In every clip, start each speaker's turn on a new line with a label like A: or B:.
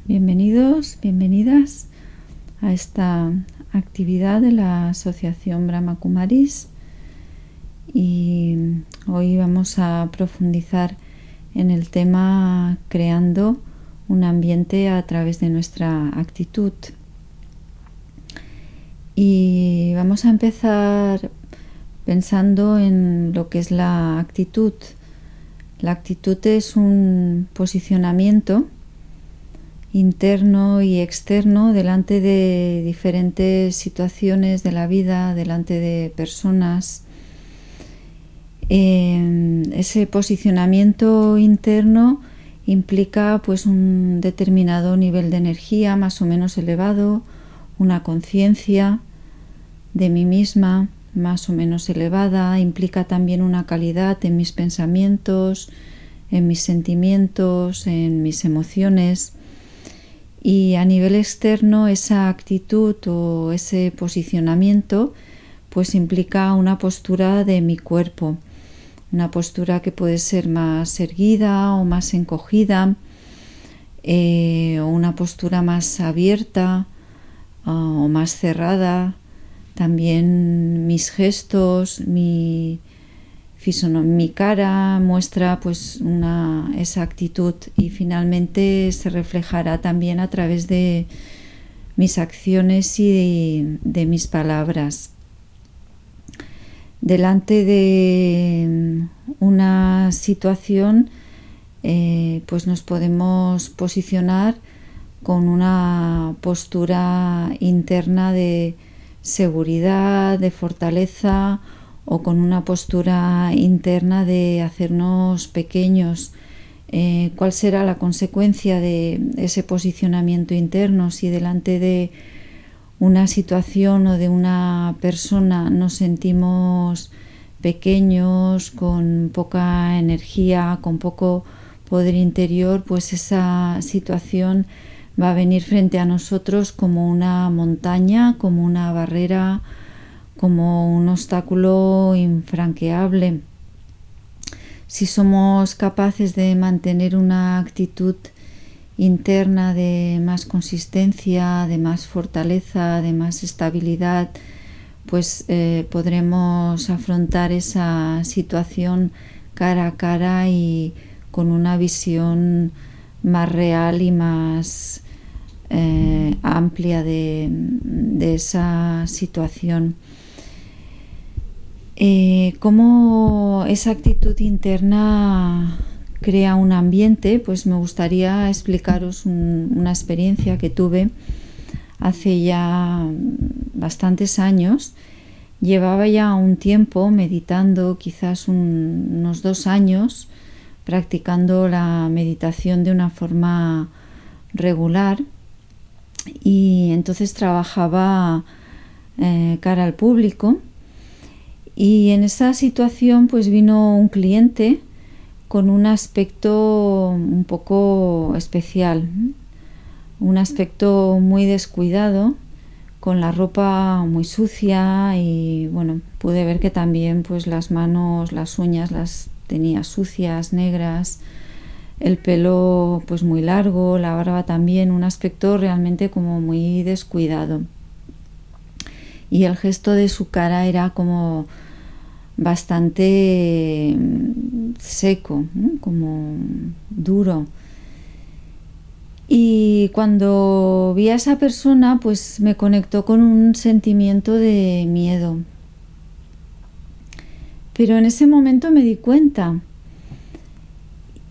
A: Bienvenidos, bienvenidas a esta actividad de la Asociación Brahma Kumaris, y hoy vamos a profundizar en el tema creando un ambiente a través de nuestra actitud. Y vamos a empezar pensando en lo que es la actitud. La actitud es un posicionamiento interno y externo delante de diferentes situaciones de la vida, delante de personas. Ese posicionamiento interno implica pues un determinado nivel de energía más o menos elevado, una conciencia de mí misma más o menos elevada, implica también una calidad en mis pensamientos, en mis sentimientos, en mis emociones. Y a nivel externo, esa actitud o ese posicionamiento pues implica una postura de mi cuerpo, una postura que puede ser más erguida o más encogida, o una postura más abierta o más cerrada. También mis gestos, mi cara muestra pues esa actitud, y finalmente se reflejará también a través de mis acciones y de mis palabras. Delante de una situación pues nos podemos posicionar con una postura interna de seguridad, de fortaleza, o con una postura interna de hacernos pequeños. ¿Cuál será la consecuencia de ese posicionamiento interno? Si delante de una situación o de una persona nos sentimos pequeños, con poca energía, con poco poder interior, pues esa situación va a venir frente a nosotros como una montaña, como una barrera, como un obstáculo infranqueable. Si somos capaces de mantener una actitud interna de más consistencia, de más fortaleza, de más estabilidad, pues podremos afrontar esa situación cara a cara y con una visión más real y más amplia de esa situación. ¿Cómo esa actitud interna crea un ambiente? Pues me gustaría explicaros una experiencia que tuve hace ya bastantes años. Llevaba ya un tiempo meditando, quizás unos 2 años, practicando la meditación de una forma regular, y entonces trabajaba cara al público. Y en esa situación pues vino un cliente con un aspecto un poco especial, un aspecto muy descuidado, con la ropa muy sucia, y bueno, pude ver que también pues las manos, las uñas las tenía sucias, negras, el pelo pues muy largo, la barba también, un aspecto realmente como muy descuidado. Y el gesto de su cara era como bastante seco, como duro. Y cuando vi a esa persona, pues me conectó con un sentimiento de miedo. Pero en ese momento me di cuenta,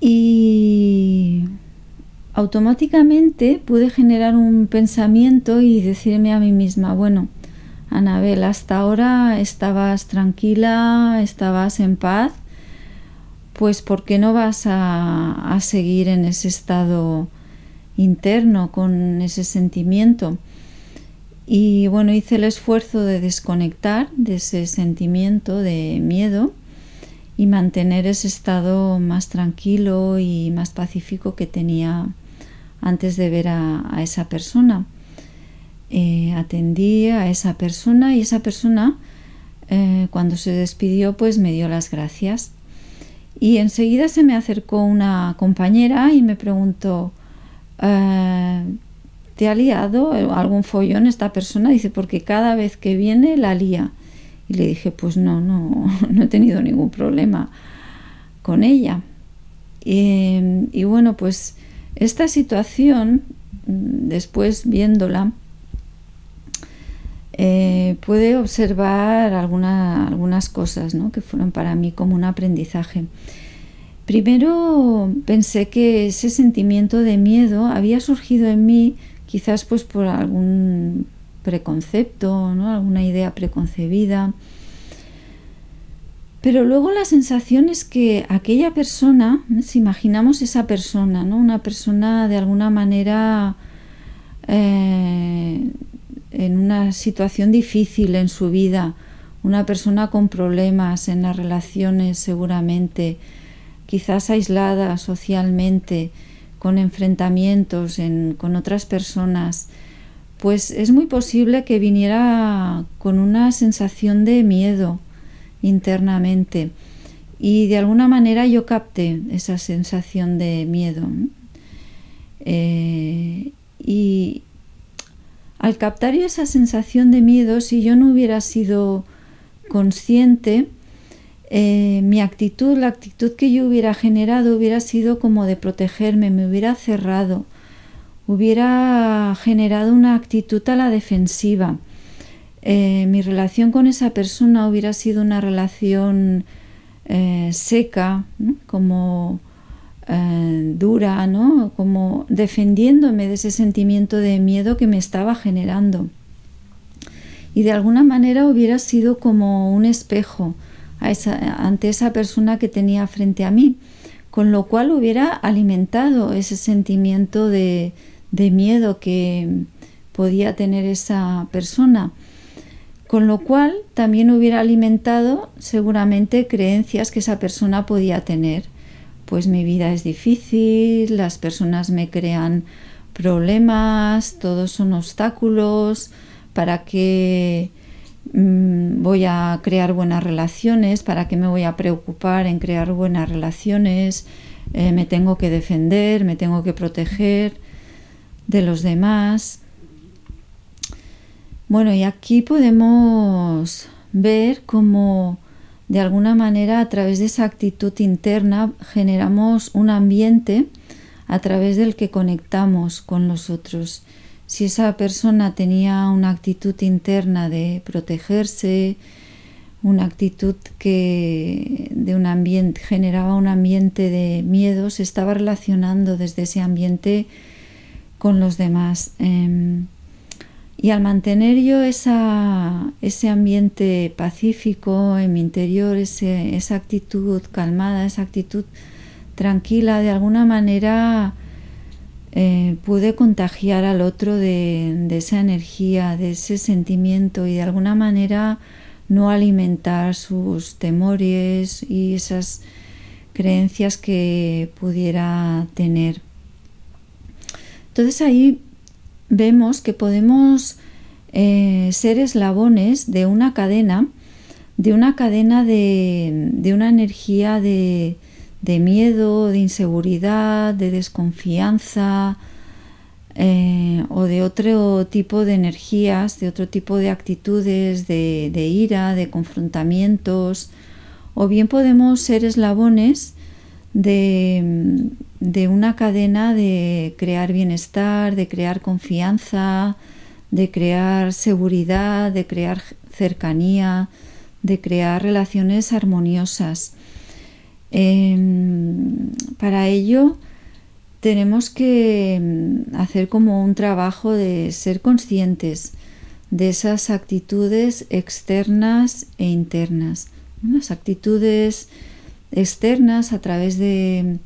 A: y automáticamente pude generar un pensamiento y decirme a mí misma: bueno, Anabel, hasta ahora estabas tranquila, estabas en paz, pues ¿por qué no vas a seguir en ese estado interno, con ese sentimiento? Y bueno, hice el esfuerzo de desconectar de ese sentimiento de miedo y mantener ese estado más tranquilo y más pacífico que tenía antes de ver a esa persona. Atendí a esa persona, y esa persona cuando se despidió pues me dio las gracias, y enseguida se me acercó una compañera y me preguntó: ¿te ha liado algún follón esta persona? Dice, porque cada vez que viene la lía. Y le dije, pues no he tenido ningún problema con ella. Y bueno, pues esta situación, después viéndola, pude observar algunas cosas, ¿no?, que fueron para mí como un aprendizaje. Primero pensé que ese sentimiento de miedo había surgido en mí quizás pues por algún preconcepto, ¿no?, alguna idea preconcebida. Pero luego la sensación es que aquella persona, si imaginamos esa persona, ¿no?, una persona de alguna manera en una situación difícil en su vida, una persona con problemas en las relaciones seguramente, quizás aislada socialmente, con enfrentamientos con otras personas, pues es muy posible que viniera con una sensación de miedo internamente, y de alguna manera yo capté esa sensación de miedo, y al captar yo esa sensación de miedo, si yo no hubiera sido consciente, mi actitud, la actitud que yo hubiera generado hubiera sido como de protegerme, me hubiera cerrado, hubiera generado una actitud a la defensiva. Mi relación con esa persona hubiera sido una relación seca, ¿no?, como dura, ¿no?, como defendiéndome de ese sentimiento de miedo que me estaba generando. Y de alguna manera hubiera sido como un espejo ante esa persona que tenía frente a mí, con lo cual hubiera alimentado ese sentimiento de miedo que podía tener esa persona, con lo cual también hubiera alimentado seguramente creencias que esa persona podía tener. Pues mi vida es difícil, las personas me crean problemas, todos son obstáculos, ¿para qué voy a crear buenas relaciones? ¿Para qué me voy a preocupar en crear buenas relaciones? Me tengo que defender, me tengo que proteger de los demás. Bueno, y aquí podemos ver cómo de alguna manera a través de esa actitud interna generamos un ambiente a través del que conectamos con los otros. Si esa persona tenía una actitud interna de protegerse, una actitud que generaba un ambiente de miedo, se estaba relacionando desde ese ambiente con los demás. Y al mantener yo ese ambiente pacífico en mi interior, esa actitud calmada, esa actitud tranquila, de alguna manera pude contagiar al otro de esa energía, de ese sentimiento, y de alguna manera no alimentar sus temores y esas creencias que pudiera tener. Entonces ahí vemos que podemos ser eslabones de una cadena de una energía de miedo, de inseguridad, de desconfianza, o de otro tipo de energías, de otro tipo de actitudes, de ira, de confrontamientos, o bien podemos ser eslabones de una cadena de crear bienestar, de crear confianza, de crear seguridad, de crear cercanía, de crear relaciones armoniosas. Para ello tenemos que hacer como un trabajo de ser conscientes de esas actitudes externas e internas. Las actitudes externas, a través de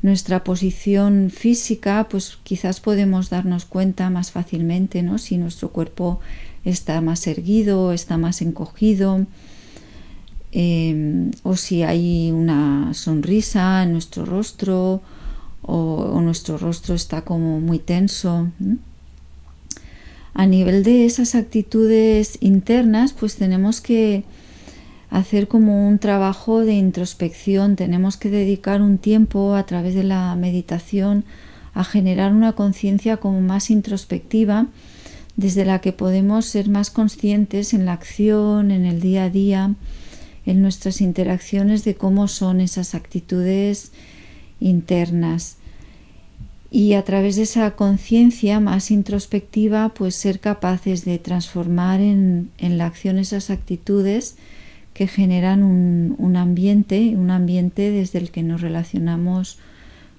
A: nuestra posición física, pues quizás podemos darnos cuenta más fácilmente, ¿no?, si nuestro cuerpo está más erguido, está más encogido, o si hay una sonrisa en nuestro rostro, o nuestro rostro está como muy tenso. A nivel de esas actitudes internas, pues tenemos que hacer como un trabajo de introspección, tenemos que dedicar un tiempo a través de la meditación a generar una conciencia como más introspectiva, desde la que podemos ser más conscientes en la acción, en el día a día, en nuestras interacciones, de cómo son esas actitudes internas. Y a través de esa conciencia más introspectiva, pues ser capaces de transformar en la acción esas actitudes que generan un ambiente desde el que nos relacionamos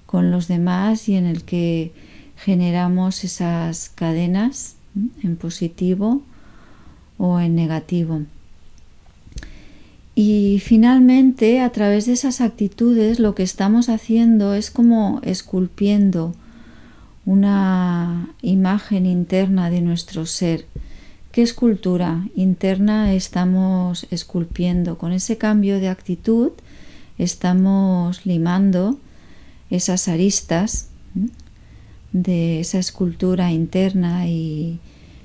A: con los demás y en el que generamos esas cadenas en positivo o en negativo. Y finalmente, a través de esas actitudes, lo que estamos haciendo es como esculpiendo una imagen interna de nuestro ser. ¿Qué escultura interna estamos esculpiendo? Con ese cambio de actitud estamos limando esas aristas de esa escultura interna, y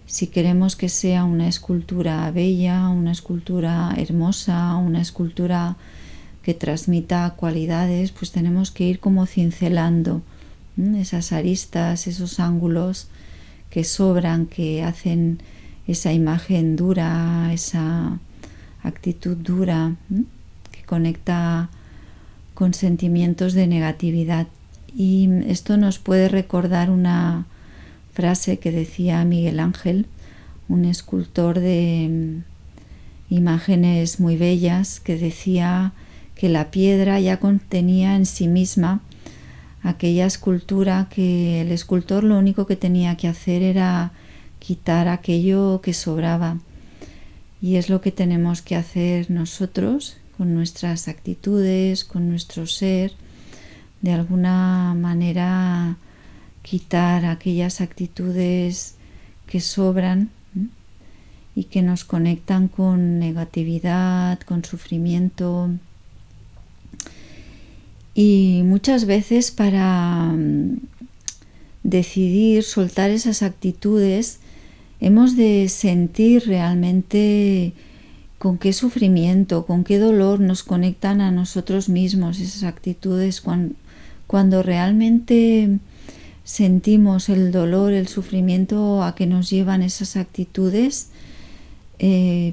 A: si queremos que sea una escultura bella, una escultura hermosa, una escultura que transmita cualidades, pues tenemos que ir como cincelando esas aristas, esos ángulos que sobran, que hacen esa imagen dura, esa actitud dura, que conecta con sentimientos de negatividad. Y esto nos puede recordar una frase que decía Miguel Ángel, un escultor de imágenes muy bellas, que decía que la piedra ya contenía en sí misma aquella escultura, que el escultor lo único que tenía que hacer era quitar aquello que sobraba. Y es lo que tenemos que hacer nosotros con nuestras actitudes, con nuestro ser, de alguna manera quitar aquellas actitudes que sobran y que nos conectan con negatividad, con sufrimiento. Y muchas veces, para decidir soltar esas actitudes, hemos de sentir realmente con qué sufrimiento, con qué dolor nos conectan a nosotros mismos esas actitudes. Cuando realmente sentimos el dolor, el sufrimiento a que nos llevan esas actitudes,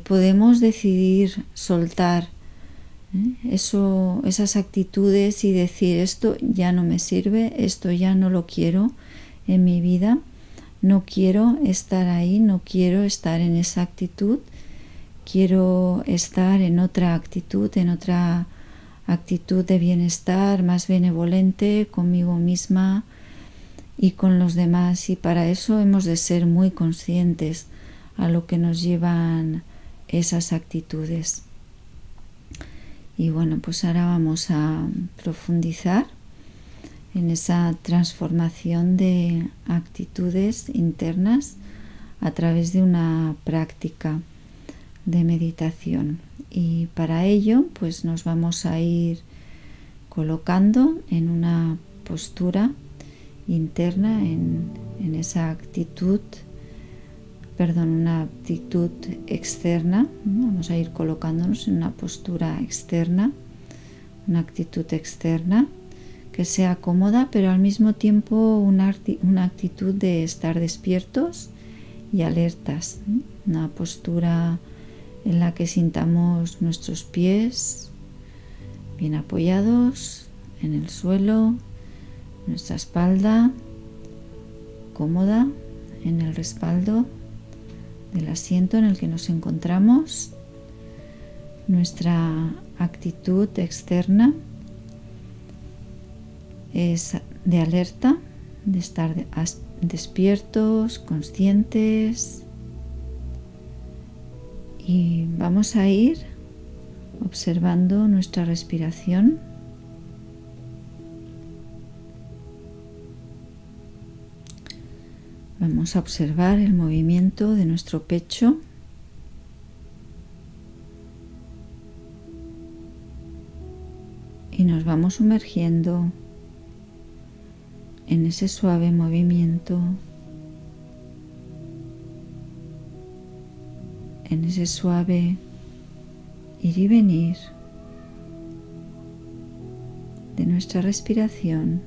A: podemos decidir soltar esas actitudes y decir: esto ya no me sirve, esto ya no lo quiero en mi vida, no quiero estar ahí, no quiero estar en esa actitud, quiero estar en otra actitud de bienestar, más benevolente conmigo misma y con los demás. Y para eso hemos de ser muy conscientes a lo que nos llevan esas actitudes. Y bueno, pues ahora vamos a profundizar en esa transformación de actitudes internas a través de una práctica de meditación. Y para ello, pues nos vamos a ir colocando en una postura interna, en esa actitud, una actitud externa. Vamos a ir colocándonos en una postura externa, una actitud externa que sea cómoda, pero al mismo tiempo una actitud de estar despiertos y alertas. Una postura en la que sintamos nuestros pies bien apoyados en el suelo, nuestra espalda cómoda en el respaldo del asiento en el que nos encontramos. Nuestra actitud externa es de alerta, de estar despiertos, conscientes, y vamos a ir observando nuestra respiración. Vamos a observar el movimiento de nuestro pecho. Y nos vamos sumergiendo en ese suave movimiento, en ese suave ir y venir de nuestra respiración,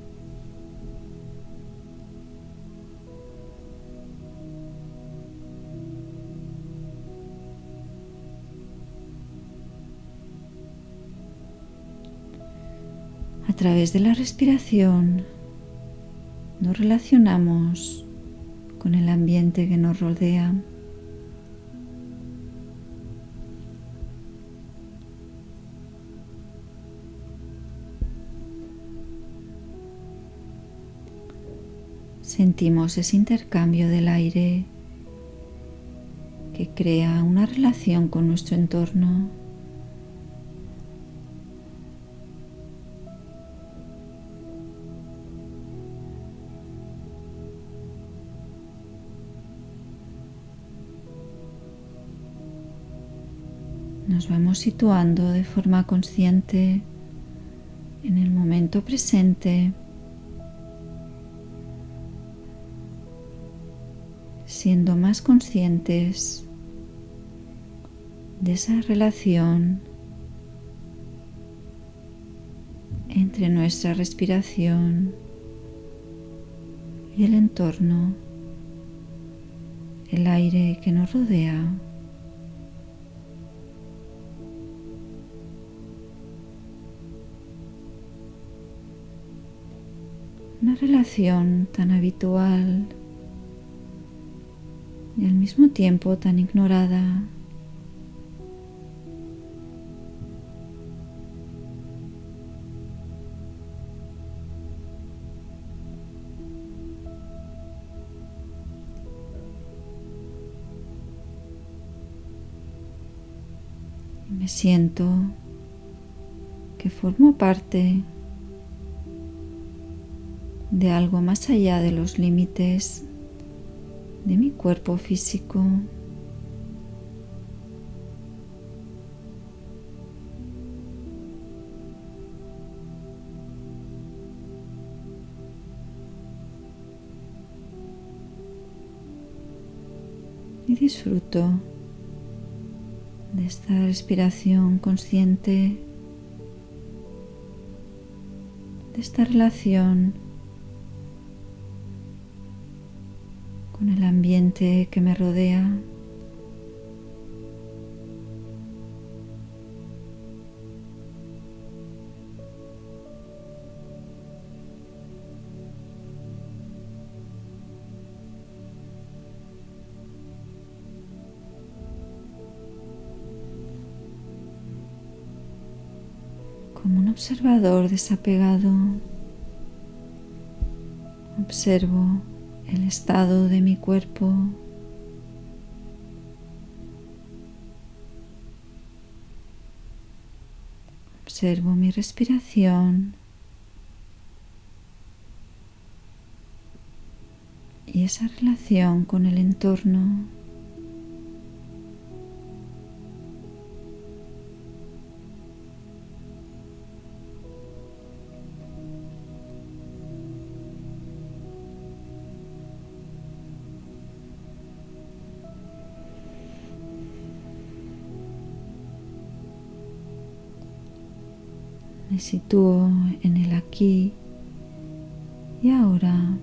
A: través de la respiración nos relacionamos con el ambiente que nos rodea. Sentimos ese intercambio del aire que crea una relación con nuestro entorno. Nos vamos situando de forma consciente en el momento presente, siendo más conscientes de esa relación entre nuestra respiración y el entorno, el aire que nos rodea. Una relación tan habitual y al mismo tiempo tan ignorada. Me siento que formo parte de algo más allá de los límites de mi cuerpo físico. Y disfruto de esta respiración consciente, de esta relación con el ambiente que me rodea. Como un observador desapegado, observo el estado de mi cuerpo, observo mi respiración y esa relación con el entorno. Me sitúo en el aquí y ahora.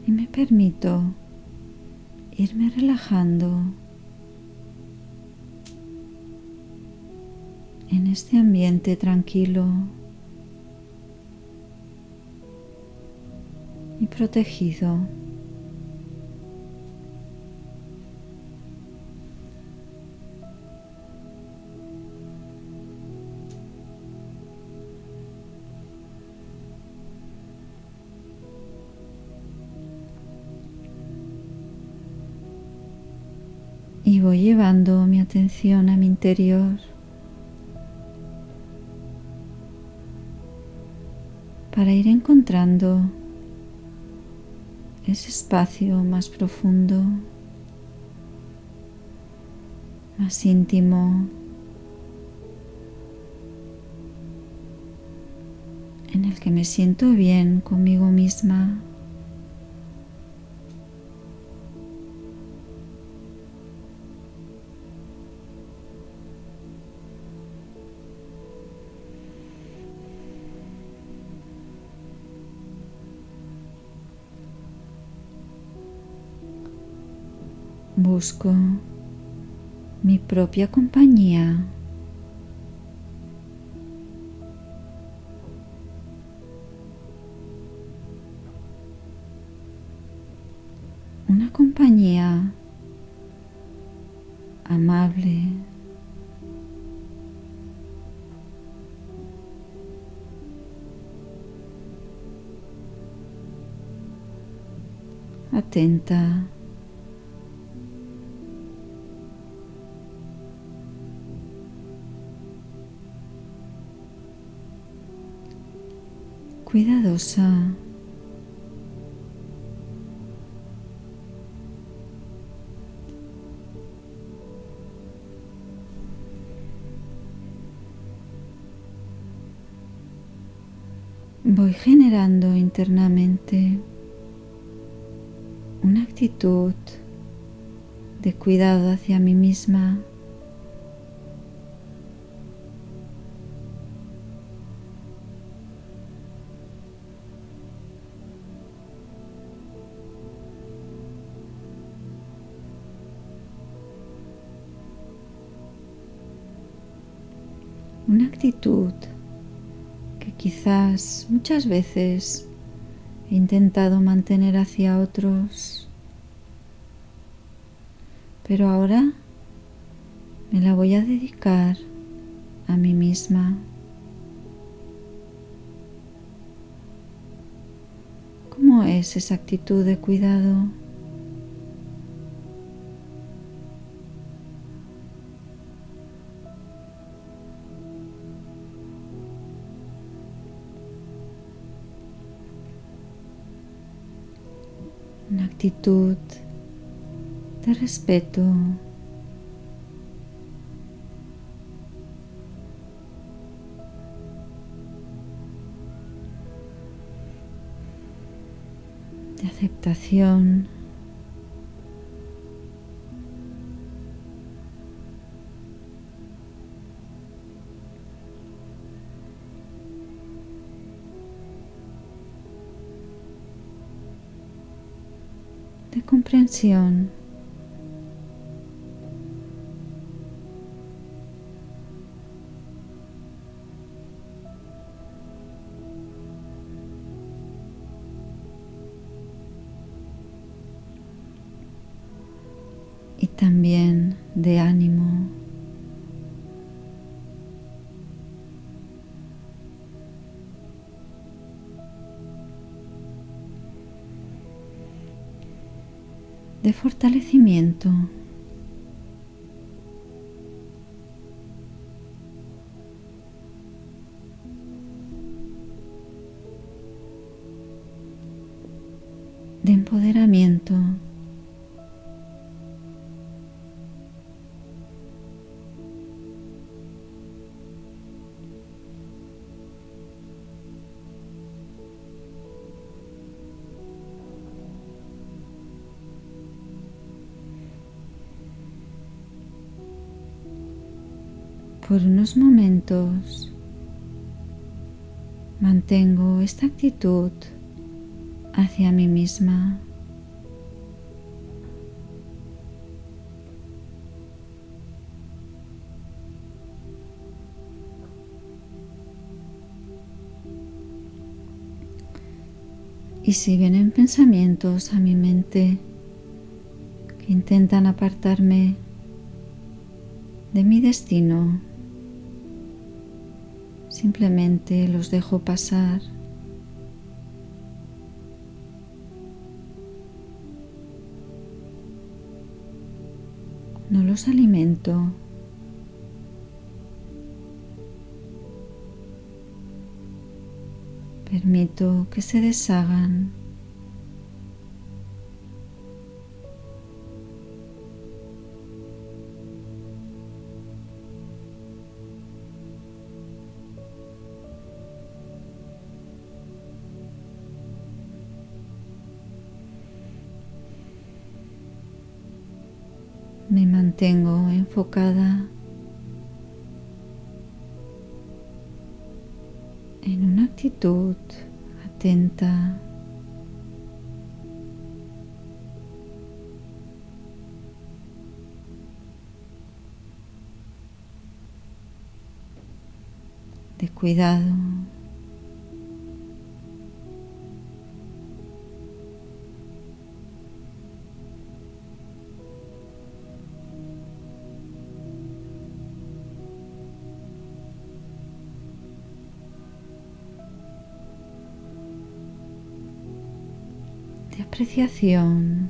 A: Y me permito irme relajando en este ambiente tranquilo y protegido. Y voy llevando mi atención a mi interior para ir encontrando ese espacio más profundo, más íntimo, en el que me siento bien conmigo misma. Busco mi propia compañía. Una compañía amable, atenta, cuidadosa. Voy generando internamente una actitud de cuidado hacia mí misma. Una actitud que quizás muchas veces he intentado mantener hacia otros, pero ahora me la voy a dedicar a mí misma. ¿Cómo es esa actitud de cuidado? Una actitud de respeto, de aceptación, de comprensión. Y también de ánimo. De fortalecimiento. De empoderamiento. Por unos momentos mantengo esta actitud hacia mí misma. Y si vienen pensamientos a mi mente que intentan apartarme de mi destino, simplemente los dejo pasar. No los alimento. Permito que se deshagan. Me mantengo enfocada en una actitud atenta, de cuidado. De apreciación.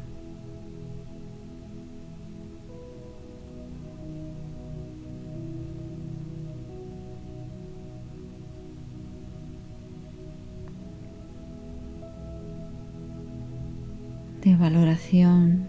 A: De valoración.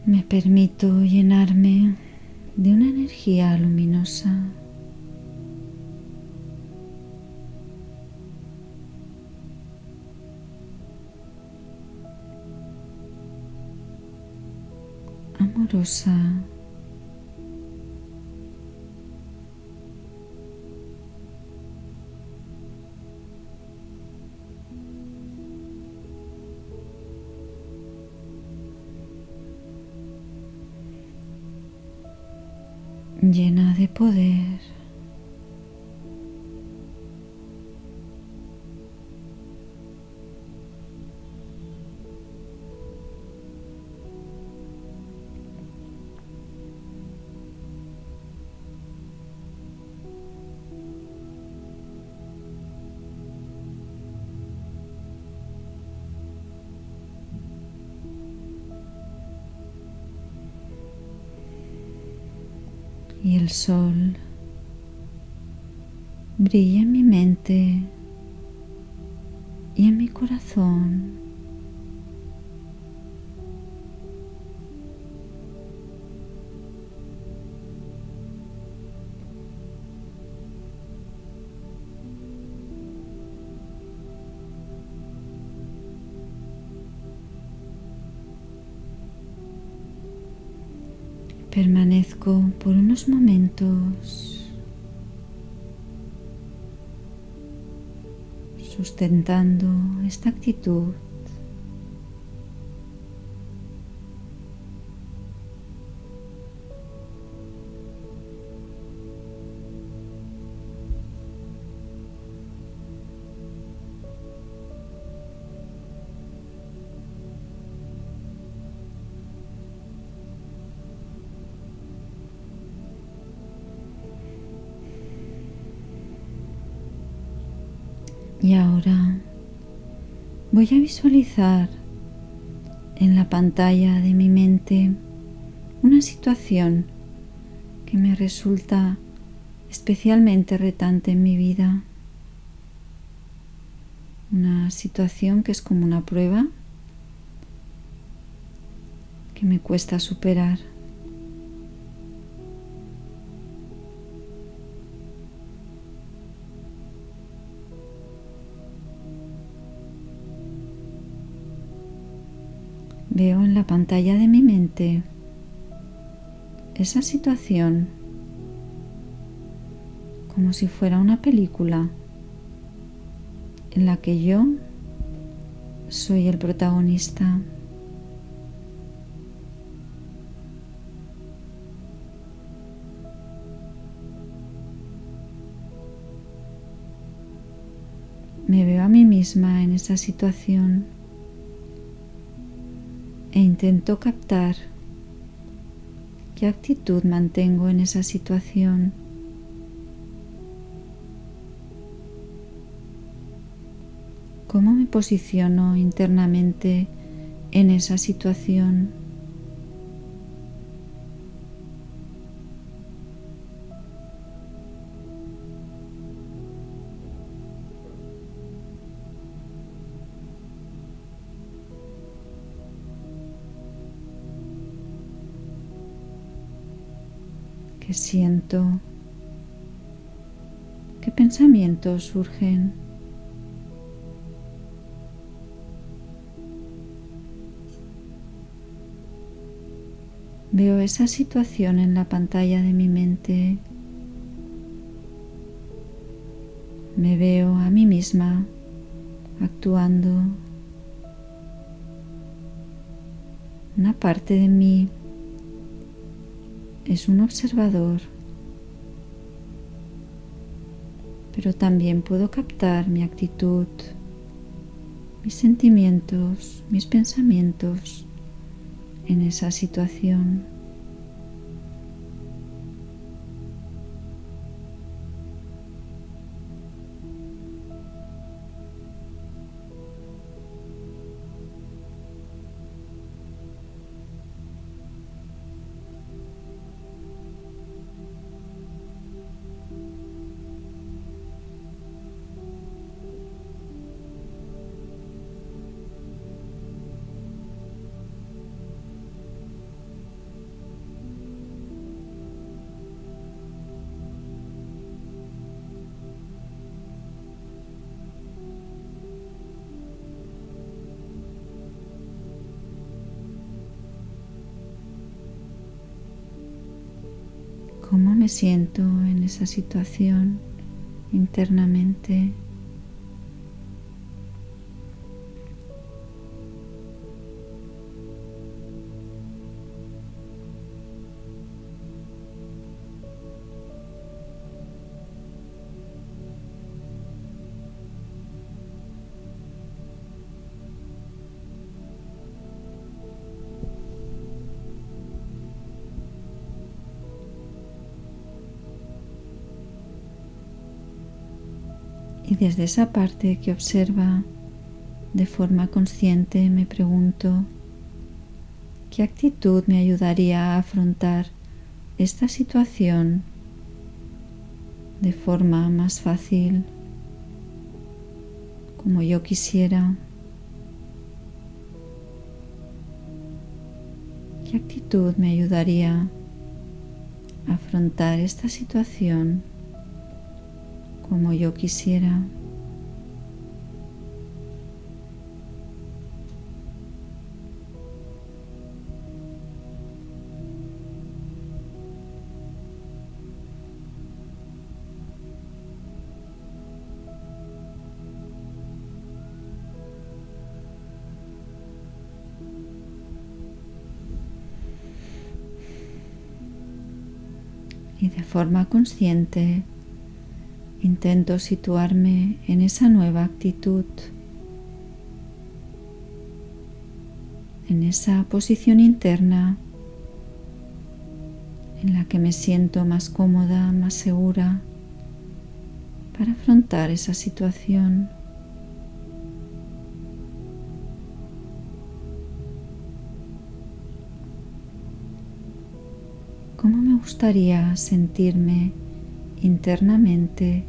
A: Me permito llenarme de una energía luminosa. Amorosa. Llena de poder. Y el sol brilla en mi mente y en mi corazón. Permanezco por unos momentos sustentando esta actitud. Y ahora voy a visualizar en la pantalla de mi mente una situación que me resulta especialmente retante en mi vida. Una situación que es como una prueba que me cuesta superar. Veo en la pantalla de mi mente esa situación como si fuera una película en la que yo soy el protagonista. Me veo a mí misma en esa situación e intento captar qué actitud mantengo en esa situación. ¿Cómo me posiciono internamente en esa situación? ¿Qué siento ¿Qué pensamientos surgen? Veo esa situación en la pantalla de mi mente. Me veo a mí misma actuando. Una parte de mí es un observador, pero también puedo captar mi actitud, mis sentimientos, mis pensamientos en esa situación. ¿Cómo me siento en esa situación internamente? Y desde esa parte que observa de forma consciente me pregunto, ¿qué actitud me ayudaría a afrontar esta situación de forma más fácil, como yo quisiera? ¿Qué actitud me ayudaría a afrontar esta situación como yo quisiera? Y de forma consciente intento situarme en esa nueva actitud, en esa posición interna en la que me siento más cómoda, más segura para afrontar esa situación. ¿Cómo me gustaría sentirme internamente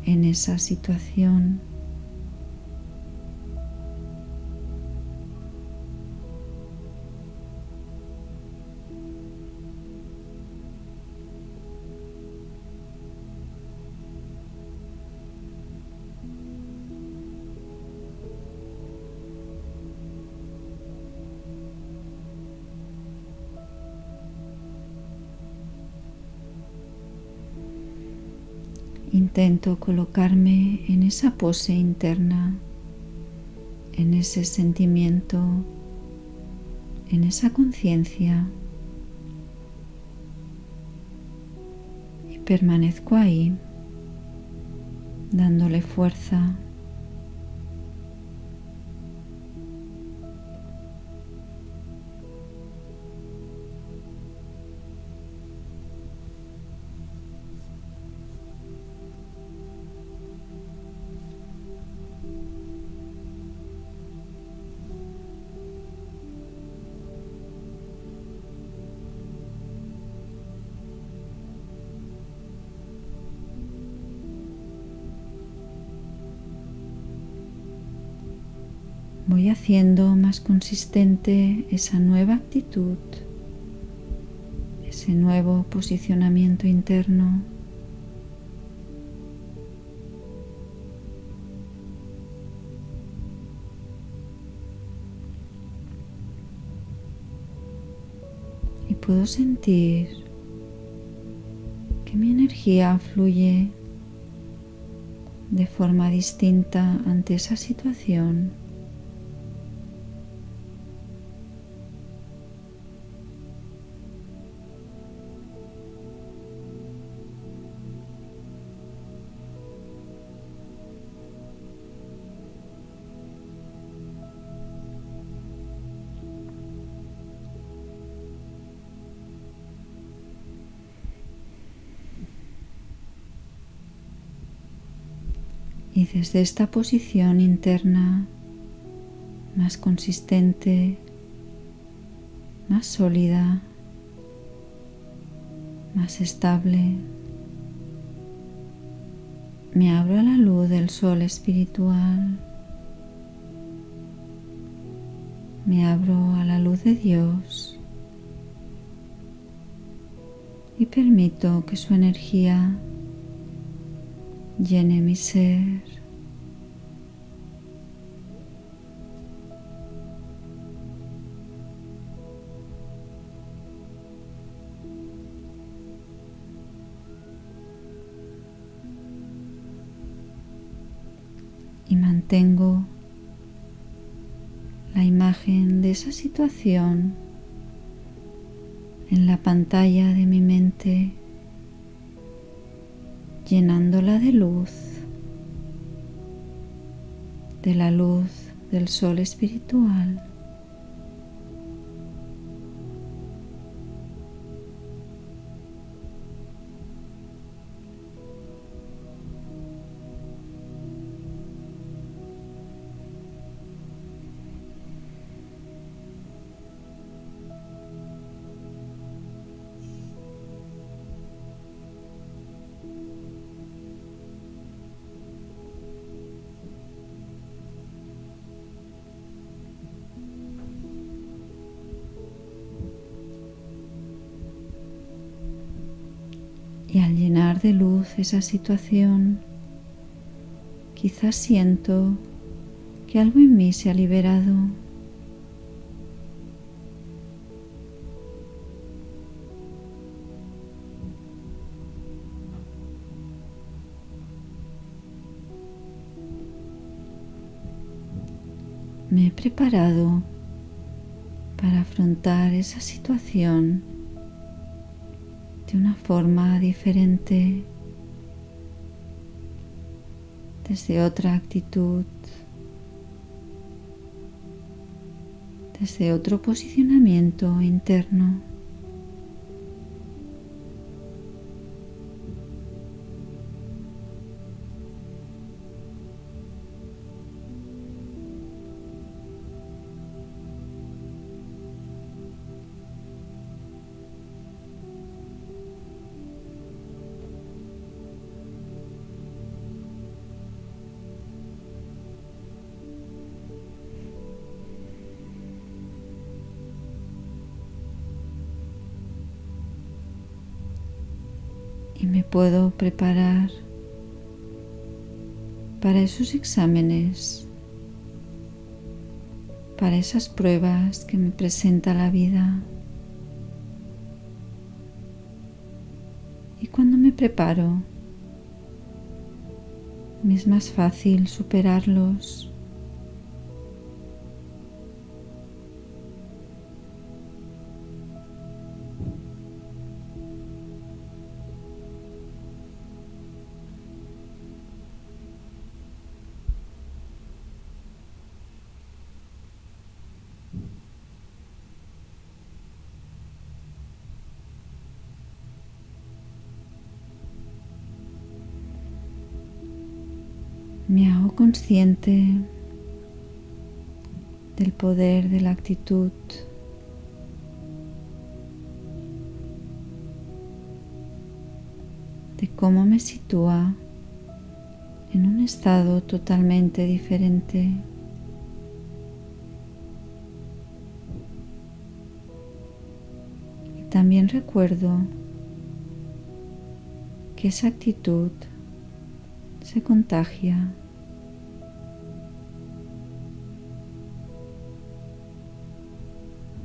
A: en esa situación? Intento colocarme en esa pose interna, en ese sentimiento, en esa conciencia y permanezco ahí, dándole fuerza. Voy haciendo más consistente esa nueva actitud, ese nuevo posicionamiento interno. puedo sentir que mi energía fluye de forma distinta ante esa situación. Y desde esta posición interna más consistente, más sólida, más estable, me abro a la luz del sol espiritual, me abro a la luz de Dios y permito que su energía llene mi ser. Y mantengo la imagen de esa situación en la pantalla de mi mente, llenándola de luz, de la luz del sol espiritual. Y al llenar de luz esa situación, quizás siento que algo en mí se ha liberado. Me he preparado para afrontar esa situación de una forma diferente, desde otra actitud, desde otro posicionamiento interno. Y me puedo preparar para esos exámenes, para esas pruebas que me presenta la vida. Y cuando me preparo, me es más fácil superarlos. Me hago consciente del poder de la actitud, de cómo me sitúa en un estado totalmente diferente. Y también recuerdo que esa actitud se contagia.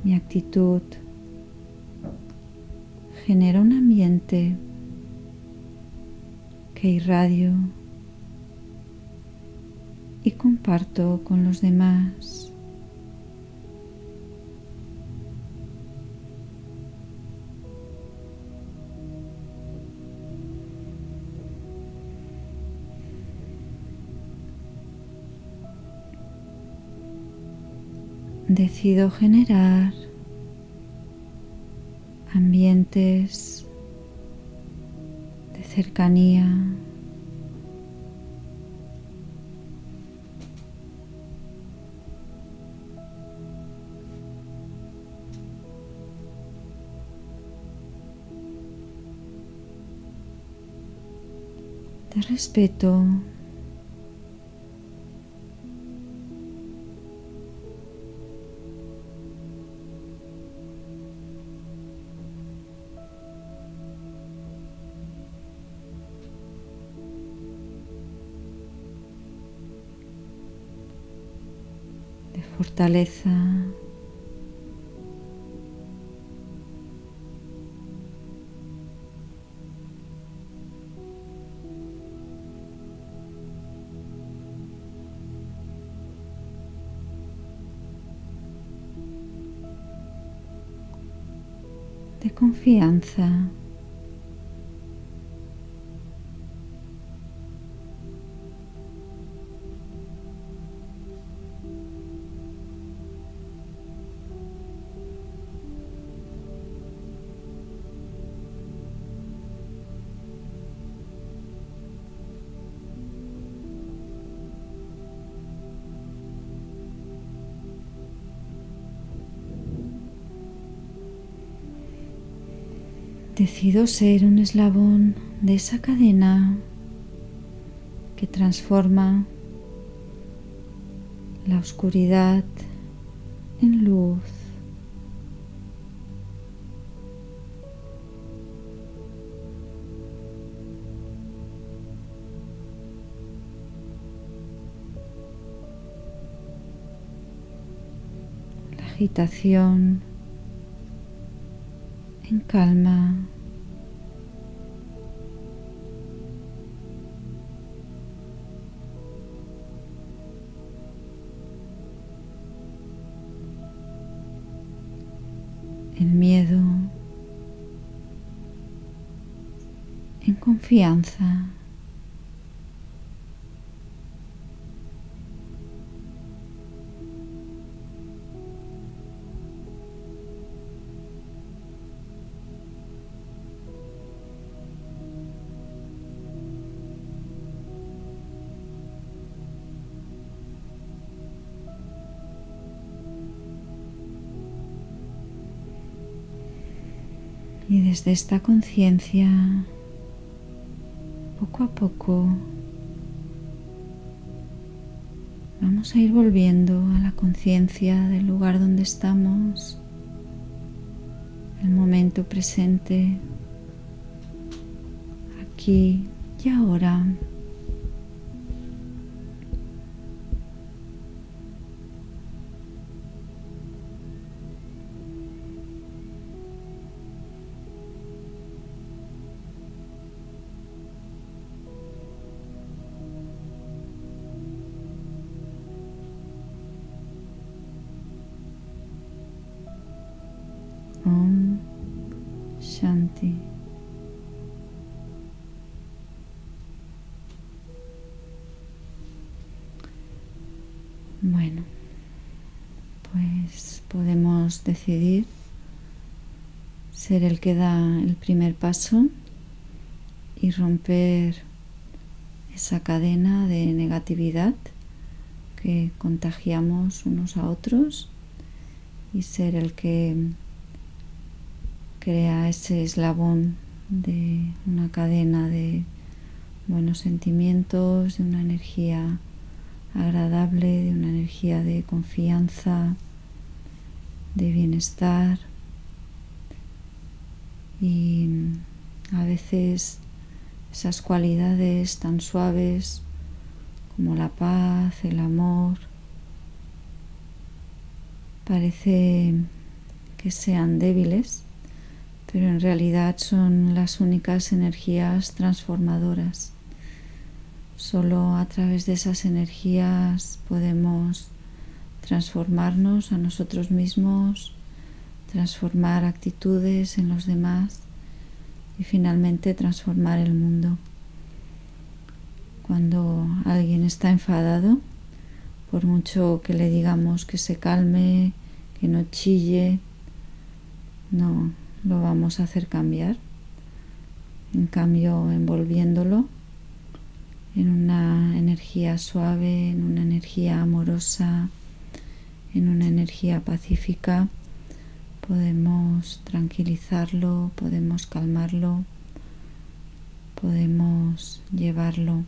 A: Mi actitud genera un ambiente que irradio y comparto con los demás. Decido generar ambientes de cercanía, de respeto, de fortaleza, de confianza. Decido ser un eslabón de esa cadena que transforma la oscuridad en luz. La agitación en calma. El miedo en confianza. Y desde esta conciencia, poco a poco, vamos a ir volviendo a la conciencia del lugar donde estamos, el momento presente, aquí y ahora. Om Shanti. Bueno, pues podemos decidir ser el que da el primer paso y romper esa cadena de negatividad que contagiamos unos a otros y ser el que crea ese eslabón de una cadena de buenos sentimientos, de una energía agradable, de una energía de confianza, de bienestar. Y a veces esas cualidades tan suaves como la paz, el amor, parece que sean débiles, pero en realidad son las únicas energías transformadoras. Solo a través de esas energías podemos transformarnos a nosotros mismos, transformar actitudes en los demás y finalmente transformar el mundo. Cuando alguien está enfadado, por mucho que le digamos que se calme, que no chille, no lo vamos a hacer cambiar. En cambio, envolviéndolo en una energía suave, en una energía amorosa, en una energía pacífica, podemos tranquilizarlo, podemos calmarlo, podemos llevarlo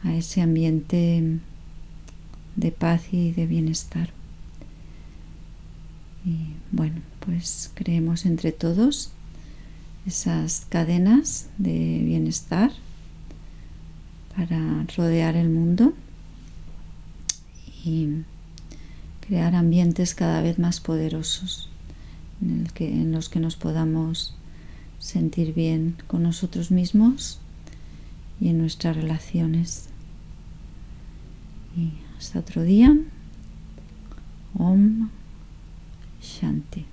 A: a ese ambiente de paz y de bienestar. Y bueno, pues creemos entre todos esas cadenas de bienestar para rodear el mundo y crear ambientes cada vez más poderosos en los que nos podamos sentir bien con nosotros mismos y en nuestras relaciones. Y hasta otro día. Om Shanti.